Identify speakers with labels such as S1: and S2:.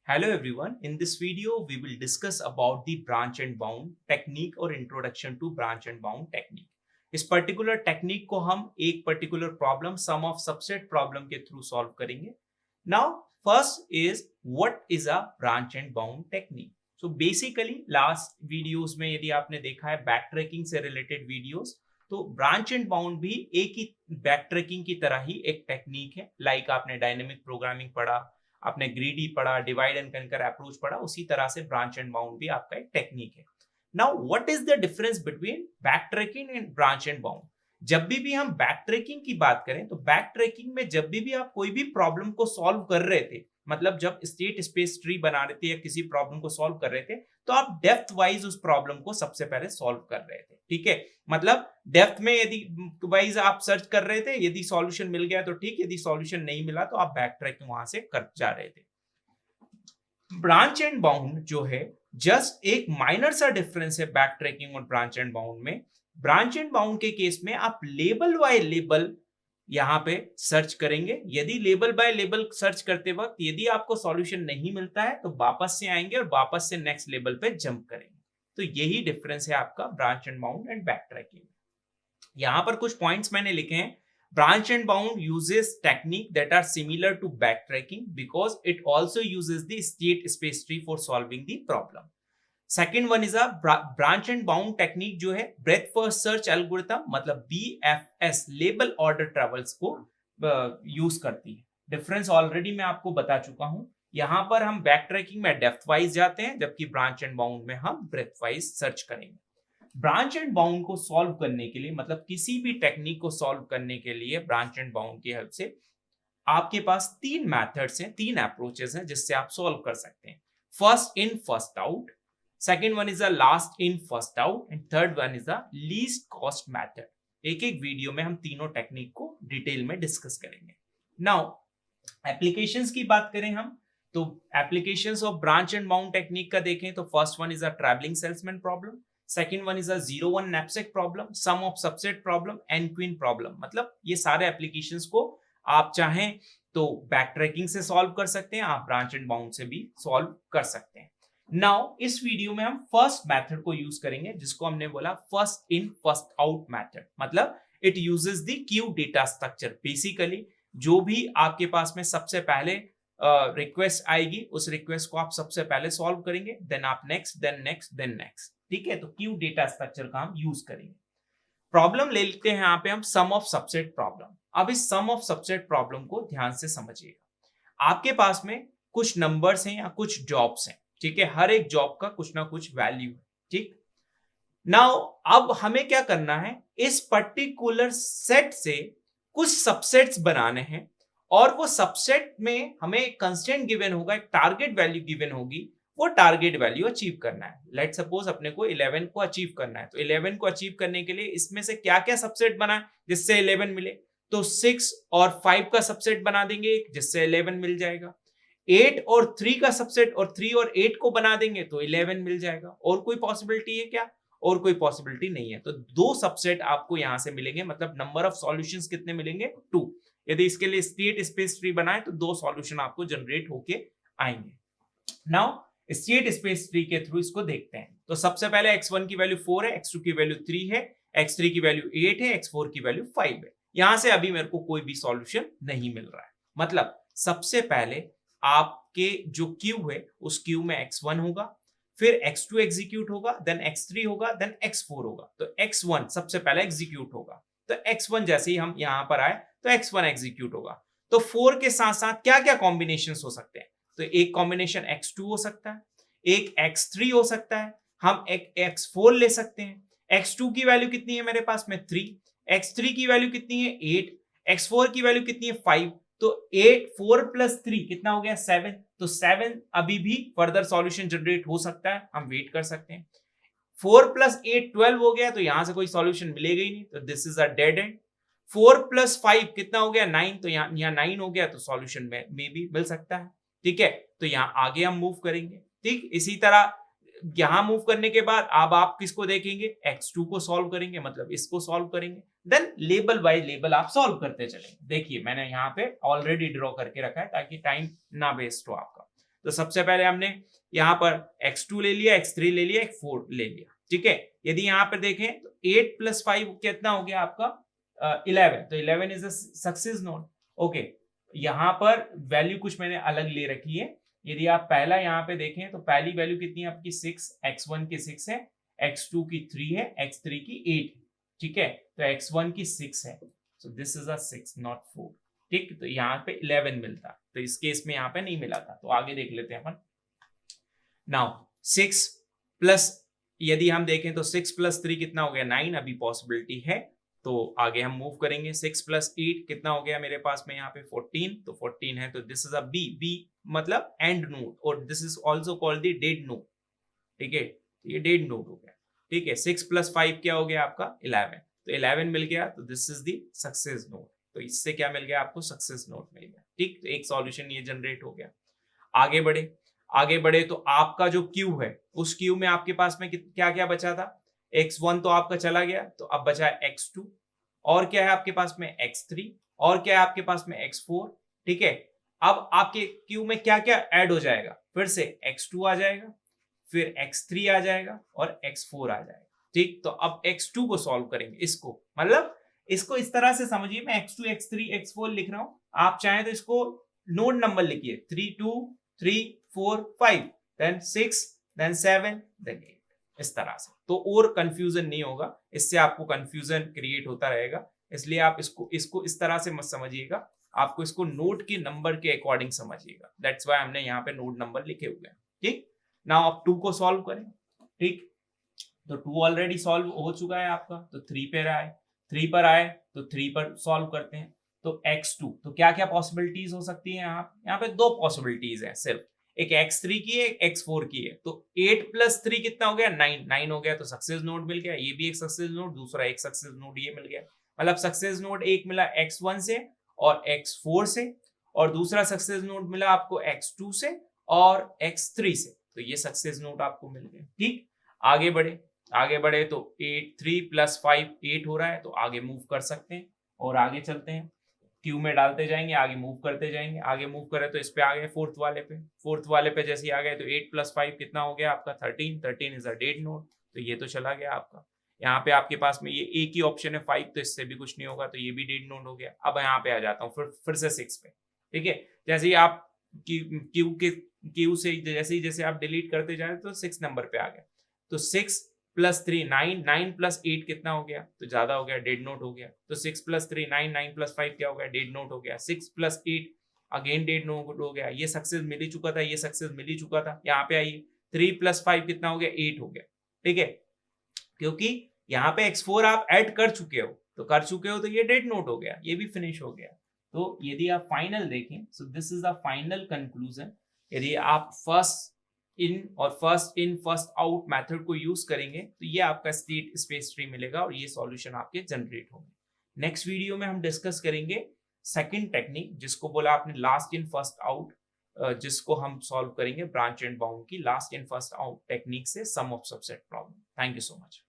S1: Hello everyone. In this video, we will discuss about the branch and bound technique or introduction to branch and bound technique. इस particular technique को हम एक particular problem sum of subset problem के through solve करेंगे. Now first is what is a branch and bound technique. So basically last videos में यदि आपने देखा है बैक ट्रैकिंग से रिलेटेड वीडियोस, तो ब्रांच एंड बाउंड भी एक ही बैक ट्रैकिंग की तरह ही एक टेक्निक है. लाइक आपने डायनेमिक प्रोग्रामिंग पढ़ा, आपने ग्रीडी पढ़ा, डिवाइड एंड कनकर अप्रोच पढ़ा, उसी तरह से ब्रांच एंड बाउंड भी आपका एक टेक्निक है. Now what is the difference between back tracking and branch and bound. जब भी हम बैक ट्रैकिंग की बात करें तो बैक ट्रैकिंग में जब भी आप कोई भी प्रॉब्लम को सॉल्व कर रहे थे, मतलब जब स्टेट स्पेस ट्री बना रहे थे या किसी प्रॉब्लम को सॉल्व कर रहे थे, तो आप डेप्थ वाइज उस प्रॉब्लम को सबसे पहले सॉल्व कर रहे थे. ठीक है, मतलब डेप्थ में यदि वाइज आप सर्च कर रहे थे, यदि सॉल्यूशन मिल गया तो ठीक, यदि सॉल्यूशन नहीं मिला तो आप बैक ट्रैकिंग वहां से कर जा रहे थे. ब्रांच एंड बाउंड जो है जस्ट एक माइनर सा डिफरेंस है बैक ट्रैकिंग और ब्रांच एंड बाउंड में. ब्रांच एंड बाउंड के केस में आप लेबल बाय लेबल यहां पे सर्च करेंगे. यदि लेबल बाय लेबल सर्च करते वक्त यदि आपको सॉल्यूशन नहीं मिलता है तो वापस से आएंगे और वापस से नेक्स्ट लेवल पे जंप करेंगे. तो यही डिफरेंस है आपका branch and bound and back tracking. यहां पर कुछ पॉइंट्स मैंने लिखे हैं. Branch and bound uses technique that are similar to backtracking because it also uses the state space tree for solving the problem. Second one is a branch and bound technique जो है breadth first search algorithm मतलब BFS label order travels को use करती है. Difference already मैं आपको बता चुका हूं. यहां पर हम बैक ट्रैकिंग में डेप्थ वाइज जाते हैं, जबकि ब्रांच एंड बाउंड में हम ब्रेथ वाइज सर्च करेंगे. ब्रांच एंड बाउंड को सॉल्व करने के लिए, मतलब किसी भी टेक्निक को सॉल्व करने के लिए ब्रांच एंड बाउंड की हेल्प से आपके पास तीन मेथड्स हैं, तीन अप्रोचेस हैं जिससे आप सॉल्व कर सकते हैं. First in first out, second one is a last in first out and third one is a least cost method. एक एक वीडियो में हम तीनों टेक्निक को डिटेल में डिस्कस करेंगे. नाउ एप्लीकेशंस की बात करें हम, तो applications of branch and bound technique का देखें तो first one is a travelling salesman problem, second one is a 0-1 knapsack problem, sum of subset problem and queen problem. मतलब ये सारे एप्लीकेशंस को आप चाहें तो बैक ट्रैकिंग से सॉल्व कर सकते हैं, आप ब्रांच एंड बाउंड से भी सॉल्व कर सकते हैं. नाउ इस वीडियो में हम फर्स्ट मेथड को यूज करेंगे जिसको हमने बोला first in first out method. मतलब it uses the queue data structure. Basically जो भी आपके पास में सबसे पहले रिक्वेस्ट आएगी उस रिक्वेस्ट को आप सबसे पहले सॉल्व करेंगे, देन आप next, then next, then next. ठीक है, तो क्यू डेटा स्ट्रक्चर का हम यूज करेंगे. प्रॉब्लम ले लेते हैं यहां पे हम सम ऑफ सबसेट प्रॉब्लम. अब इस सम ऑफ सबसेट प्रॉब्लम को ध्यान से समझिएगा. आपके पास में कुछ नंबर्स हैं या कुछ जॉब्स हैं. ठीक है, हर एक जॉब का कुछ ना कुछ वैल्यू है. ठीक, नाउ अब हमें क्या करना है, इस पर्टिकुलर सेट से कुछ सबसेट्स बनाने हैं और वो सबसेट में हमें कंस्टेंट गिवन होगा, एक टारगेट वैल्यू गिवन होगी, वो टारगेट वैल्यू अचीव करना है. लेट सपोज अपने को 11 को अचीव करना है, तो 11 को अचीव करने के लिए इसमें से क्या क्या सबसेट बना जिससे 11 मिले, तो 6 और 5 का सबसेट बना देंगे जिससे 11 मिल जाएगा. 8 और 3 का सबसेट और 3 और 8 को बना देंगे तो 11 मिल जाएगा. और कोई पॉसिबिलिटी है क्या? और कोई पॉसिबिलिटी नहीं है. तो दो सबसेट आपको यहां से मिलेंगे, मतलब नंबर ऑफ सॉल्यूशंस कितने मिलेंगे? 2. यदि इसके लिए स्टेट स्पेस ट्री बनाए तो दो सॉल्यूशन आपको जनरेट होके आएंगे. नाउ स्टेट स्पेस ट्री के थ्रू इसको देखते हैं. तो सबसे पहले x1 की वैल्यू 4 है, x2 की वैल्यू 3 है, x3 की वैल्यू 8 है, x4 की वैल्यू 5 है. यहां से अभी मेरे को कोई भी सॉल्यूशन नहीं मिल रहा है. मतलब सबसे पहले आपके जो क्यू है उस क्यू में x1 होगा, फिर x2 एग्जीक्यूट होगा, देन x3 होगा, देन x4 होगा. तो x1 सबसे पहले एग्जीक्यूट होगा. तो x1 जैसे ही हम यहां पर आए तो x1 एग्जीक्यूट होगा. तो 4 के साथ साथ क्या क्या कॉम्बिनेशंस हो सकते हैं? तो एक कॉम्बिनेशन x2 हो सकता है, एक x3 हो सकता है, हम एक x4 ले सकते हैं. x2 की वैल्यू कितनी है मेरे पास में? 3. x3 की वैल्यू कितनी है? 8. x4 की वैल्यू कितनी है? 5. तो 8 4 प्लस 3 कितना हो गया? 7. तो 7 अभी भी फर्दर सॉल्यूशन जनरेट हो सकता है, हम वेट कर सकते हैं. 4 प्लस 8 12 हो गया, तो यहां से कोई सॉल्यूशन मिलेगा ही नहीं, तो this is a dead and. 4 plus 5 कितना हो गया? 9. तो यहाँ 9 हो गया, तो सॉल्यूशन में भी मिल सकता है. ठीक है, तो यहाँ आगे हम मूव करेंगे. ठीक, इसी तरह यहां मूव करने के बाद अब आप किसको देखेंगे? x2 को सॉल्व करेंगे, मतलब इसको सॉल्व करेंगे. देन लेबल बाय लेबल आप सॉल्व करते चलेंगे. देखिए मैंने यहाँ पे ऑलरेडी ड्रॉ करके रखा है ताकि टाइम ना वेस्ट हो आपका. तो सबसे पहले हमने यहाँ पर x2 ले लिया, x3 ले लिया, x4 ले लिया, ठीक है। यदि यहाँ पर देखें तो 8 + 5 कितना हो गया आपका 11, तो 11 is a success node. Okay, यहाँ पर वैल्यू कुछ मैंने अलग ले रखी है। यदि आप पहला यहाँ पे देखें तो पहली वैल्यू कितनी है आपकी 6, x1 की 6 है, x2 की 3 है, x3 की 8 है, ठीक है। तो x1 की 6 है, so this is a 6 not 4, ठीक। तो यहाँ पे 11 मिलता, तो इस केस में यहाँ पे नहीं मिला था। तो आगे देख लेते हैं अपन। नाउ 6 प्लस, यदि हम देखें तो 6 + 3 कितना हो गया 9, अभी पॉसिबिलिटी है, तो आगे हम मूव करेंगे। 6 + 8 कितना हो गया मेरे पास में यहाँ पे 14, तो 14 है, तो this is a B, B मतलब एंड नोड, और this is also called the dead node, ठीक है। ये डेड नोड हो गया, ठीक है। 6 + 5 क्या हो गया आपका 11, तो 11 मिल गया, तो this is the success node. तो इससे क्या मिल गया आपको सक्सेस नोड मिल गया, ठीक। तो एक सॉल्यूशन ये जनरेट हो गया। आगे बढ़े, आगे बढ़े तो आपका जो क्यू है उस क्यू में आपके पास में क्या क्या बचा था, x1 तो आपका चला गया, तो अब बचा है x2, और क्या है आपके पास में x3, और क्या है आपके पास में x4, ठीक है। अब आपके क्यू में क्या क्या ऐड हो जाएगा, फिर से x2 आ जाएगा, फिर x3 आ जाएगा और x4 आ जाएगा, ठीक। तो अब x2 को सॉल्व करेंगे, इसको मतलब इसको इस तरह से समझिए, मैं x2 x3 x4 लिख रहा हूं, आप चाहें तो इसको नोड नंबर लिखिए, 3 2 3 4 5, then 6, then 7, then 8, इस तरह से। तो और कंफ्यूजन नहीं होगा, इससे आपको कंफ्यूजन क्रिएट होता रहेगा, इसलिए आप इसको इस तरह से मत समझिएगा, आपको इसको नोड के नंबर के अकॉर्डिंग समझिएगा। दैट्स व्हाई हमने यहाँ पे नोड नंबर लिखे हुए हैं, ठीक। नाउ आप 2 को सॉल्व करें, ठीक। तो 2 ऑलरेडी सॉल्व हो चुका है आपका, तो 3 पर आए, 3 पर आए तो 3 पर सॉल्व करते हैं। तो x2, तो क्या क्या पॉसिबिलिटीज हो सकती है यहाँ पे 2 पॉसिबिलिटीज है सिर्फ, एक x3 की है, एक x4 की है। तो 8 + 3 कितना हो गया 9, 9 हो गया, तो सक्सेस नोड मिल गया, ये भी एक सक्सेस नोड, दूसरा एक सक्सेस नोड ये मिल गया। मतलब सक्सेस नोड एक मिला x1 से और x4 से, और दूसरा सक्सेस नोड मिला आपको x2 से और x3 से, तो ये सक्सेस नोड आपको मिल गए, ठीक। आगे बढ़े, आगे बढ़े तो 3 + 5 8 हो रहा है, तो आगे मूव कर सकते हैं और आगे चलते हैं, क्यू में डालते जाएंगे, आगे मूव करते जाएंगे। आगे मूव करें तो इस पे आ गए फोर्थ वाले पे जैसे ही आ गए तो 8 + 5 कितना हो गया आपका 13, 13 इज अ डेड नोड, तो ये तो चला गया आपका। यहाँ पे आपके पास में ये एक ही ऑप्शन है 5, तो इससे भी कुछ नहीं होगा, तो ये भी डेड नोड हो गया। अब यहाँ पे आ जाता हूँ फिर से 6 पे, ठीक है। जैसे ही आप क्यू से जैसे आप डिलीट करते जाए तो 6 नंबर पे आ गया, तो 6 + 3 9, 9 + 8 कितना हो गया, तो ज्यादा हो गया, डेड नोट हो गया। तो 6 + 3 9, 9 + 5 क्या हो गया, डेड नोट हो गया। 6 + 8 अगेन डेड नोट हो गया, ये सक्सेस मिल ही चुका था, ये सक्सेस मिल ही चुका था। यहाँ पे आइए 3 + 5 कितना हो गया 8 हो गया, ठीक है। क्योंकि यहाँ पे x4 आप ऐड कर चुके हो, तो ये डेड नोट हो गया, ये भी फिनिश हो गया। तो यदि आप फाइनल देखें, so this is the final conclusion. यदि आप first in first out method को यूज करेंगे तो ये आपका स्टेट स्पेस ट्री मिलेगा और ये सॉल्यूशन आपके जनरेट होंगे। नेक्स्ट वीडियो में हम डिस्कस करेंगे सेकंड टेक्निक, जिसको बोला आपने लास्ट इन फर्स्ट आउट, जिसको हम सॉल्व करेंगे ब्रांच एंड बाउंड की last in first out technique से sum of subset problem. Thank you so much.